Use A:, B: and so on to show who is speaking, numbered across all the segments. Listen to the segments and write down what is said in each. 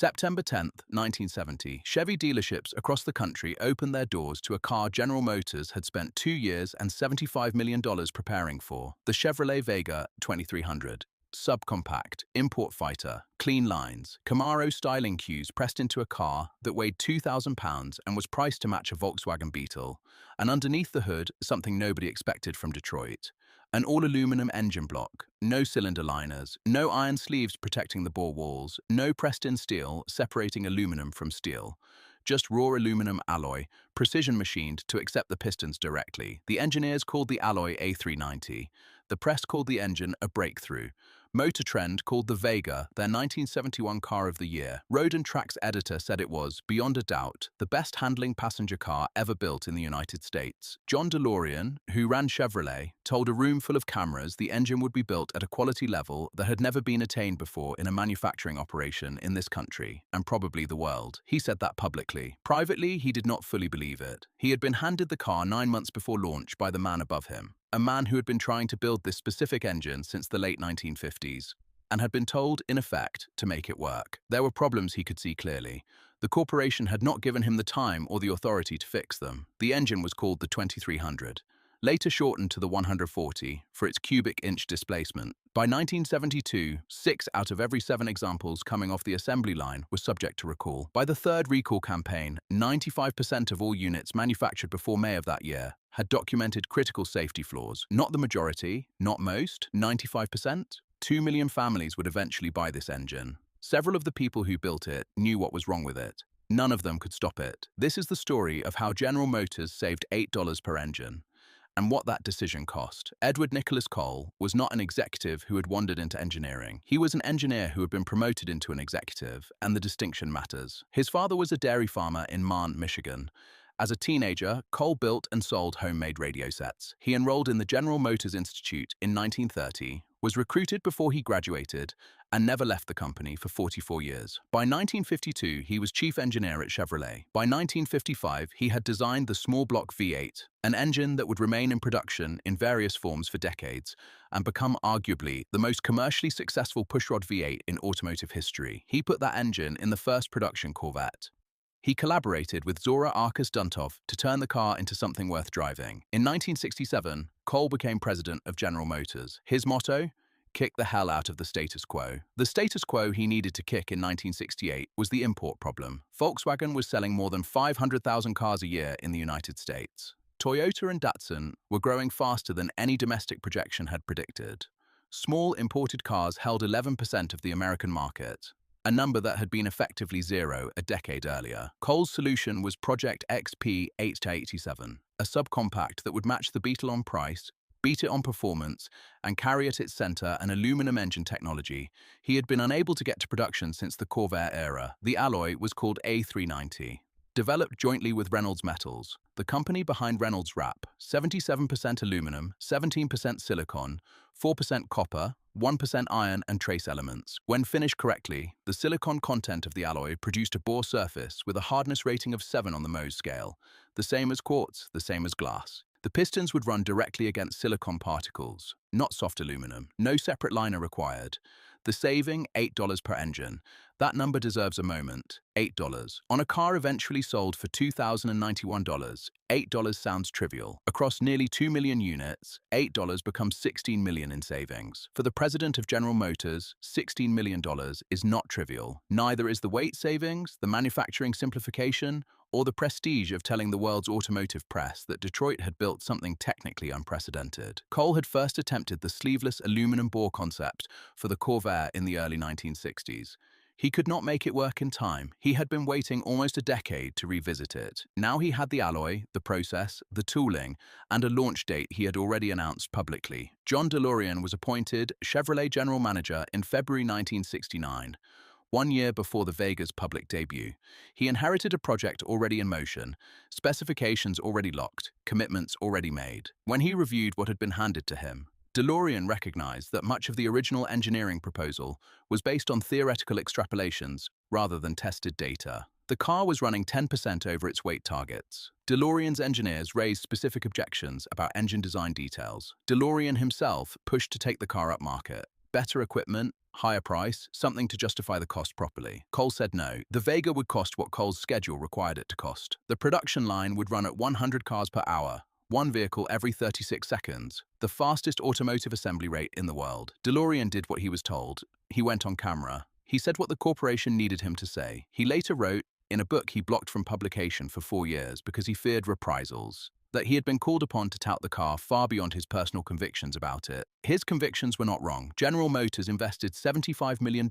A: September 10th, 1970, Chevy dealerships across the country opened their doors to a car General Motors had spent 2 years and $75 million preparing for, the Chevrolet Vega 2300. Subcompact, import fighter, clean lines, Camaro styling cues pressed into a car that weighed 2,000 pounds and was priced to match a Volkswagen Beetle. And underneath the hood, something nobody expected from Detroit. An all-aluminum engine block, no cylinder liners, no iron sleeves protecting the bore walls, no pressed-in steel separating aluminum from steel. Just raw aluminum alloy, precision machined to accept the pistons directly. The engineers called the alloy A390. The press called the engine a breakthrough. Motor Trend called the Vega their 1971 car of the year. Road and Track's editor said it was, beyond a doubt, the best handling passenger car ever built in the United States. John DeLorean, who ran Chevrolet, told a room full of cameras the engine would be built at a quality level that had never been attained before in a manufacturing operation in this country, and probably the world. He said that publicly. Privately, he did not fully believe it. He had been handed the car 9 months before launch by the man above him. A man who had been trying to build this specific engine since the late 1950s, and had been told, in effect, to make it work. There were problems he could see clearly. The corporation had not given him the time or the authority to fix them. The engine was called the 2300, later shortened to the 140 for its cubic inch displacement. By 1972, 6 out of every 7 examples coming off the assembly line were subject to recall. By the third recall campaign, 95% of all units manufactured before May of that year had documented critical safety flaws. Not the majority, not most, 95%. 2 million families would eventually buy this engine. Several of the people who built it knew what was wrong with it. None of them could stop it. This is the story of how General Motors saved $8 per engine, and what that decision cost. Edward Nicholas Cole was not an executive who had wandered into engineering. He was an engineer who had been promoted into an executive, and the distinction matters. His father was a dairy farmer in Marne, Michigan. As a teenager, Cole built and sold homemade radio sets. He enrolled in the General Motors Institute in 1930, was recruited before he graduated, and never left the company for 44 years. By 1952, he was chief engineer at Chevrolet. By 1955, he had designed the small block V8, an engine that would remain in production in various forms for decades, and become arguably the most commercially successful pushrod V8 in automotive history. He put that engine in the first production Corvette. He collaborated with Zora Arkus Duntov to turn the car into something worth driving. In 1967, Cole became president of General Motors. His motto? Kick the hell out of the status quo. The status quo he needed to kick in 1968 was the import problem. Volkswagen was selling more than 500,000 cars a year in the United States. Toyota and Datsun were growing faster than any domestic projection had predicted. Small imported cars held 11% of the American market, a number that had been effectively zero a decade earlier. Cole's solution was Project XP8-87, a subcompact that would match the Beetle on price, beat it on performance, and carry at its center an aluminum engine technology he had been unable to get to production since the Corvair era. The alloy was called A390. Developed jointly with Reynolds Metals, the company behind Reynolds Wrap, 77% aluminum, 17% silicon, 4% copper, 1% iron and trace elements. When finished correctly, the silicon content of the alloy produced a bore surface with a hardness rating of 7 on the Mohs scale, the same as quartz, the same as glass. The pistons would run directly against silicon particles, not soft aluminum. No separate liner required. The saving, $8 per engine. That number deserves a moment. $8. On a car eventually sold for $2,091, $8 sounds trivial. Across nearly 2 million units, $8 becomes $16 million in savings. For the president of General Motors, $16 million is not trivial. Neither is the weight savings, the manufacturing simplification, or the prestige of telling the world's automotive press that Detroit had built something technically unprecedented. Cole had first attempted the sleeveless aluminum bore concept for the Corvair in the early 1960s. He could not make it work in time. He had been waiting almost a decade to revisit it. Now he had the alloy, the process, the tooling, and a launch date he had already announced publicly. John DeLorean was appointed Chevrolet General Manager in February 1969. 1 year before the Vega's public debut. He inherited a project already in motion, specifications already locked, commitments already made. When he reviewed what had been handed to him, DeLorean recognized that much of the original engineering proposal was based on theoretical extrapolations rather than tested data. The car was running 10% over its weight targets. DeLorean's engineers raised specific objections about engine design details. DeLorean himself pushed to take the car upmarket. Better equipment, higher price, something to justify the cost properly. Cole said no. The Vega would cost what Cole's schedule required it to cost. The production line would run at 100 cars per hour, one vehicle every 36 seconds, the fastest automotive assembly rate in the world. DeLorean did what he was told. He went on camera. He said what the corporation needed him to say. He later wrote, in a book he blocked from publication for 4 years because he feared reprisals, that he had been called upon to tout the car far beyond his personal convictions about it. His convictions were not wrong. General Motors invested $75 million,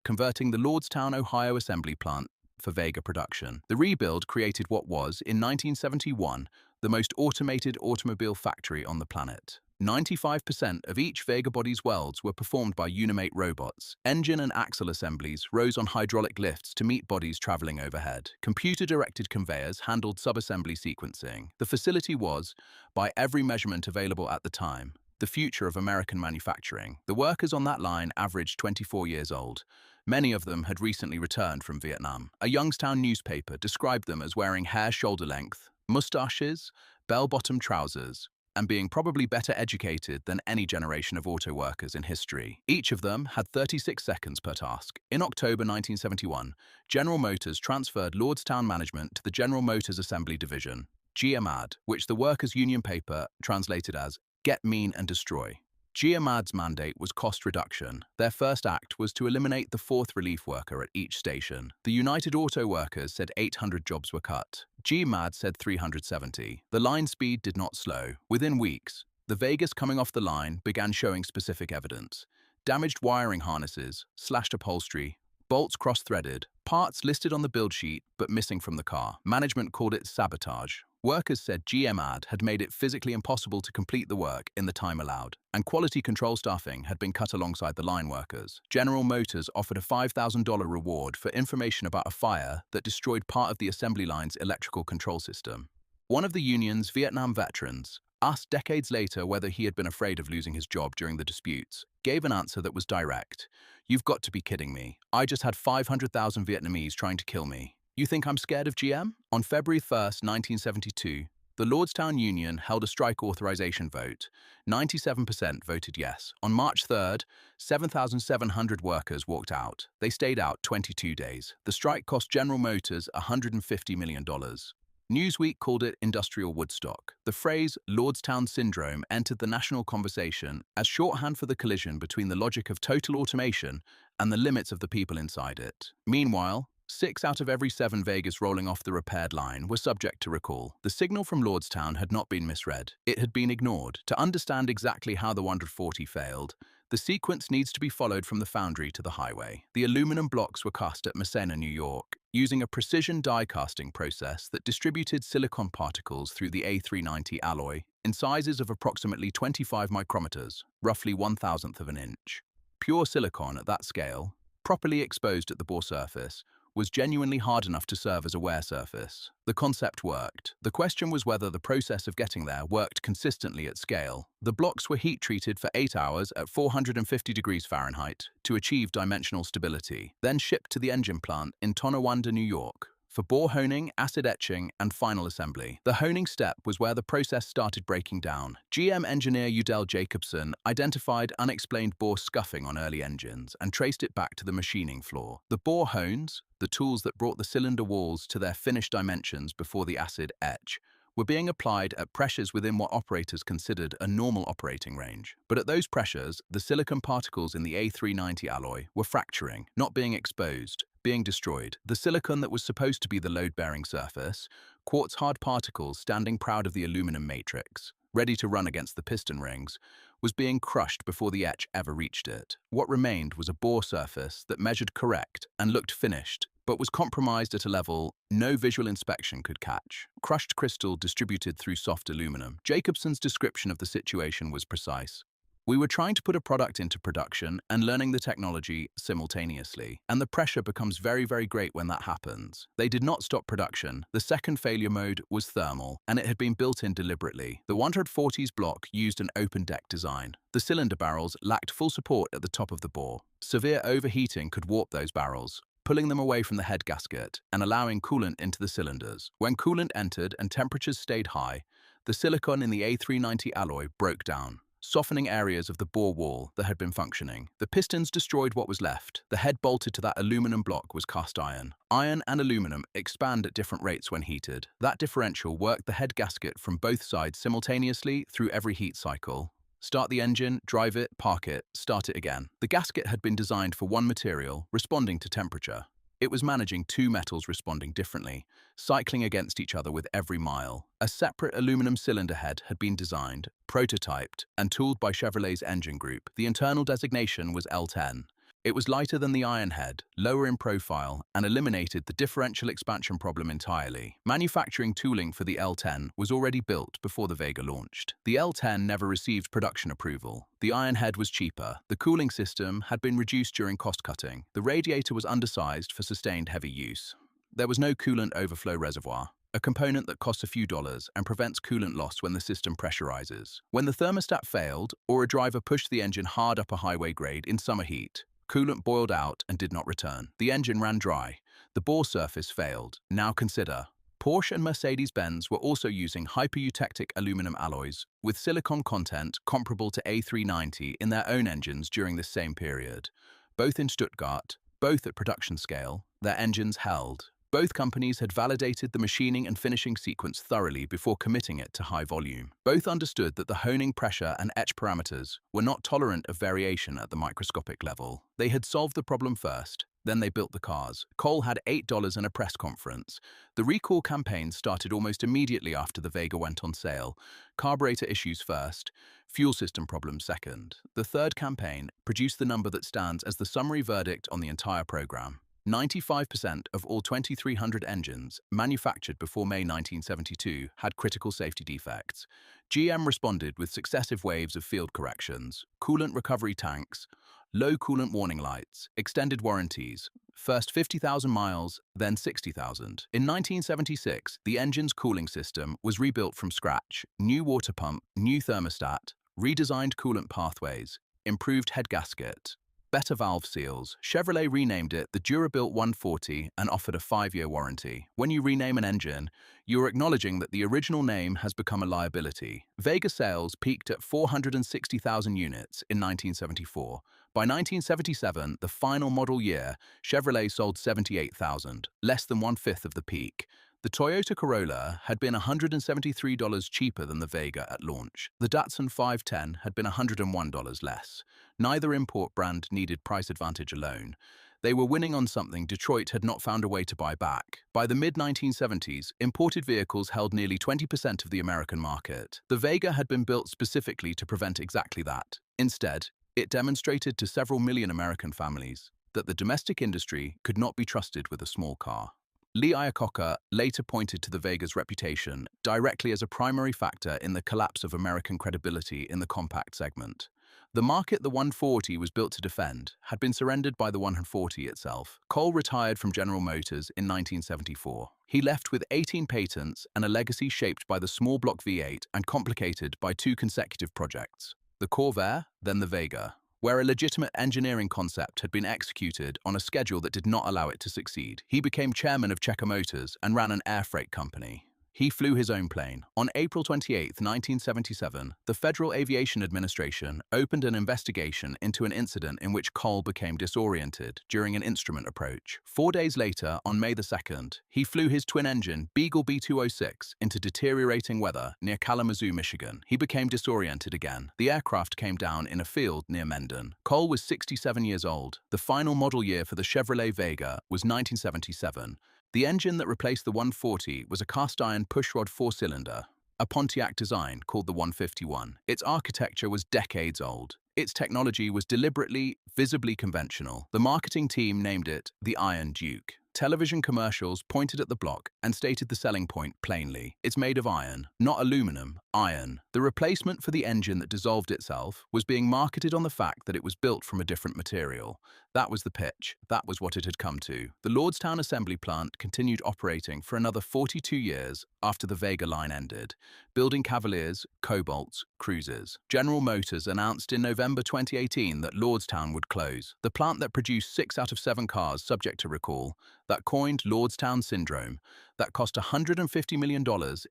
A: converting the Lordstown, Ohio assembly plant for Vega production. The rebuild created what was, in 1971, the most automated automobile factory on the planet. 95% of each Vega body's welds were performed by Unimate robots. Engine and axle assemblies rose on hydraulic lifts to meet bodies traveling overhead. Computer-directed conveyors handled subassembly sequencing. The facility was, by every measurement available at the time, the future of American manufacturing. The workers on that line averaged 24 years old. Many of them had recently returned from Vietnam. A Youngstown newspaper described them as wearing hair shoulder length, mustaches, bell-bottom trousers, and being probably better educated than any generation of auto workers in history. Each of them had 36 seconds per task. In October 1971, General Motors transferred Lordstown management to the General Motors Assembly Division, GMAD, which the workers' union paper translated as Get Mean and Destroy. GMAD's mandate was cost reduction. Their first act was to eliminate the fourth relief worker at each station. The United Auto Workers said 800 jobs were cut. GMAD said 370. The line speed did not slow. Within weeks, the Vegas coming off the line began showing specific evidence. Damaged wiring harnesses, slashed upholstery, bolts cross-threaded, parts listed on the build sheet but missing from the car. Management called it sabotage. Workers said GMAD had made it physically impossible to complete the work in the time allowed, and quality control staffing had been cut alongside the line workers. General Motors offered a $5,000 reward for information about a fire that destroyed part of the assembly line's electrical control system. One of the union's Vietnam veterans, asked decades later whether he had been afraid of losing his job during the disputes, gave an answer that was direct. "You've got to be kidding me. I just had 500,000 Vietnamese trying to kill me. You think I'm scared of GM?" On February 1st, 1972, the Lordstown Union held a strike authorization vote. 97% voted yes. On March 3rd, 7,700 workers walked out. They stayed out 22 days. The strike cost General Motors $150 million. Newsweek called it industrial Woodstock. The phrase Lordstown syndrome entered the national conversation as shorthand for the collision between the logic of total automation and the limits of the people inside it. Meanwhile, 6 out of every 7 Vegas rolling off the repaired line were subject to recall. The signal from Lordstown had not been misread. It had been ignored. To understand exactly how the 140 failed, the sequence needs to be followed from the foundry to the highway. The aluminum blocks were cast at Massena, New York, using a precision die casting process that distributed silicon particles through the A390 alloy in sizes of approximately 25 micrometers, roughly 1/1000th of an inch. Pure silicon at that scale, properly exposed at the bore surface, was genuinely hard enough to serve as a wear surface. The concept worked. The question was whether the process of getting there worked consistently at scale. The blocks were heat-treated for 8 hours at 450 degrees Fahrenheit to achieve dimensional stability, then shipped to the engine plant in Tonawanda, New York, for bore honing, acid etching, and final assembly. The honing step was where the process started breaking down. GM engineer Udell Jacobson identified unexplained bore scuffing on early engines and traced it back to the machining floor. The bore hones, the tools that brought the cylinder walls to their finished dimensions before the acid etch, were being applied at pressures within what operators considered a normal operating range. But at those pressures, the silicon particles in the A390 alloy were fracturing, not being exposed, being destroyed. The silicon that was supposed to be the load-bearing surface, quartz-hard particles standing proud of the aluminum matrix, ready to run against the piston rings, was being crushed before the etch ever reached it. What remained was a bore surface that measured correct and looked finished, but was compromised at a level no visual inspection could catch. Crushed crystal distributed through soft aluminum. Jacobson's description of the situation was precise. "We were trying to put a product into production and learning the technology simultaneously, and the pressure becomes very, very great when that happens. They did not stop production. The second failure mode was thermal, and it had been built in deliberately. The 140's block used an open deck design. The cylinder barrels lacked full support at the top of the bore. Severe overheating could warp those barrels, pulling them away from the head gasket and allowing coolant into the cylinders. When coolant entered and temperatures stayed high, the silicon in the A390 alloy broke down. softening areas of the bore wall that had been functioning. The pistons destroyed what was left. The head bolted to that aluminum block was cast iron. Iron and aluminum expand at different rates when heated. That differential worked the head gasket from both sides simultaneously through every heat cycle. Start the engine, drive it, park it, start it again. The gasket had been designed for one material, responding to temperature. It was managing two metals responding differently, cycling against each other with every mile. A separate aluminum cylinder head had been designed, prototyped, and tooled by Chevrolet's engine group. The internal designation was L10. It was lighter than the iron head, lower in profile, and eliminated the differential expansion problem entirely. Manufacturing tooling for the L10 was already built before the Vega launched. The L10 never received production approval. The iron head was cheaper. The cooling system had been reduced during cost-cutting. The radiator was undersized for sustained heavy use. There was no coolant overflow reservoir, a component that costs a few dollars and prevents coolant loss when the system pressurizes. When the thermostat failed, or a driver pushed the engine hard up a highway grade in summer heat, coolant boiled out and did not return. The engine ran dry. The bore surface failed. Now consider. Porsche and Mercedes-Benz were also using hyper-eutectic aluminum alloys with silicon content comparable to A390 in their own engines during this same period. Both in Stuttgart, both at production scale, their engines held. Both companies had validated the machining and finishing sequence thoroughly before committing it to high volume. Both understood that the honing pressure and etch parameters were not tolerant of variation at the microscopic level. They had solved the problem first, then they built the cars. Cole had $8 in a press conference. The recall campaign started almost immediately after the Vega went on sale. Carburetor issues first, fuel system problems second. The third campaign produced the number that stands as the summary verdict on the entire program. 95% of all 2300 engines manufactured before May 1972 had critical safety defects. GM responded with successive waves of field corrections, coolant recovery tanks, low coolant warning lights, extended warranties, first 50,000 miles, then 60,000. In 1976, the engine's cooling system was rebuilt from scratch, new water pump, new thermostat, redesigned coolant pathways, improved head gasket, better valve seals. Chevrolet renamed it the Durabuilt 140 and offered a 5-year warranty. When you rename an engine, you are acknowledging that the original name has become a liability. Vega sales peaked at 460,000 units in 1974. By 1977, the final model year, Chevrolet sold 78,000, less than one-fifth of the peak. The Toyota Corolla had been $173 cheaper than the Vega at launch. The Datsun 510 had been $101 less. Neither import brand needed price advantage alone. They were winning on something Detroit had not found a way to buy back. By the mid-1970s, imported vehicles held nearly 20% of the American market. The Vega had been built specifically to prevent exactly that. Instead, it demonstrated to several million American families that the domestic industry could not be trusted with a small car. Lee Iacocca later pointed to the Vega's reputation directly as a primary factor in the collapse of American credibility in the compact segment. The market the 140 was built to defend had been surrendered by the 140 itself. Cole retired from General Motors in 1974. He left with 18 patents and a legacy shaped by the small block V8 and complicated by 2 consecutive projects: the Corvair, then the Vega, where a legitimate engineering concept had been executed on a schedule that did not allow it to succeed. He became chairman of Checker Motors and ran an air freight company. He flew his own plane. On April 28, 1977, the Federal Aviation Administration opened an investigation into an incident in which Cole became disoriented during an instrument approach. 4 days later, on May the 2nd, he flew his twin-engine Beagle B206 into deteriorating weather near Kalamazoo, Michigan. He became disoriented again. The aircraft came down in a field near Mendon. Cole was 67 years old. The final model year for the Chevrolet Vega was 1977. The engine that replaced the 140 was a cast-iron pushrod 4-cylinder, a Pontiac design called the 151. Its architecture was decades old. Its technology was deliberately, visibly conventional. The marketing team named it the Iron Duke. Television commercials pointed at the block and stated the selling point plainly. It's made of iron, not aluminum, iron. The replacement for the engine that dissolved itself was being marketed on the fact that it was built from a different material. That was the pitch. That was what it had come to. The Lordstown assembly plant continued operating for another 42 years after the Vega line ended, building Cavaliers, Cobalts, Cruisers. General Motors announced in November 2018 that Lordstown would close. The plant that produced 6 out of 7 cars subject to recall, that coined Lordstown syndrome, that cost $150 million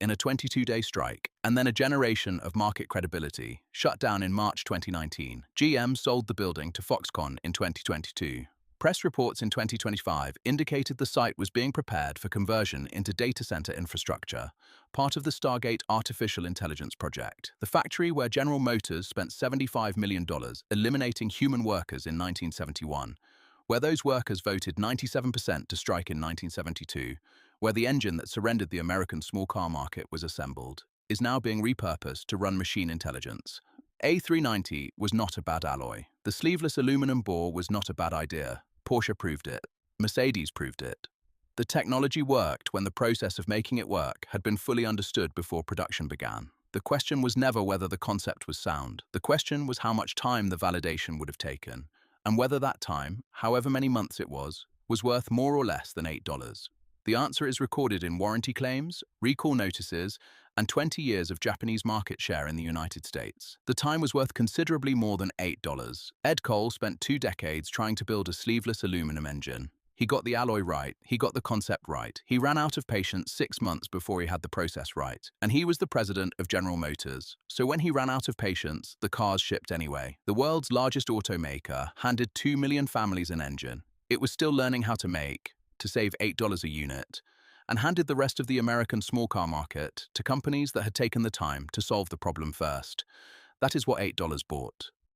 A: in a 22-day strike, and then a generation of market credibility, shut down in March 2019. GM sold the building to Foxconn in 2022. Press reports in 2025 indicated the site was being prepared for conversion into data center infrastructure, part of the Stargate artificial intelligence project. The factory where General Motors spent $75 million eliminating human workers in 1971, where those workers voted 97% to strike in 1972, where the engine that surrendered the American small car market was assembled, is now being repurposed to run machine intelligence. A390 was not a bad alloy. The sleeveless aluminum bore was not a bad idea. Porsche proved it. Mercedes proved it. The technology worked when the process of making it work had been fully understood before production began. The question was never whether the concept was sound. The question was how much time the validation would have taken, and whether that time, however many months it was worth more or less than $8. The answer is recorded in warranty claims, recall notices, and 20 years of Japanese market share in the United States. The time was worth considerably more than $8. Ed Cole spent 2 decades trying to build a sleeveless aluminum engine. He got the alloy right, he got the concept right. He ran out of patience 6 months before he had the process right. And he was the president of General Motors. So when he ran out of patience, the cars shipped anyway. The world's largest automaker handed 2 million families an engine. It was still learning how to make, to save $8 a unit, and handed the rest of the American small car market to companies that had taken the time to solve the problem first. That is what $8 bought.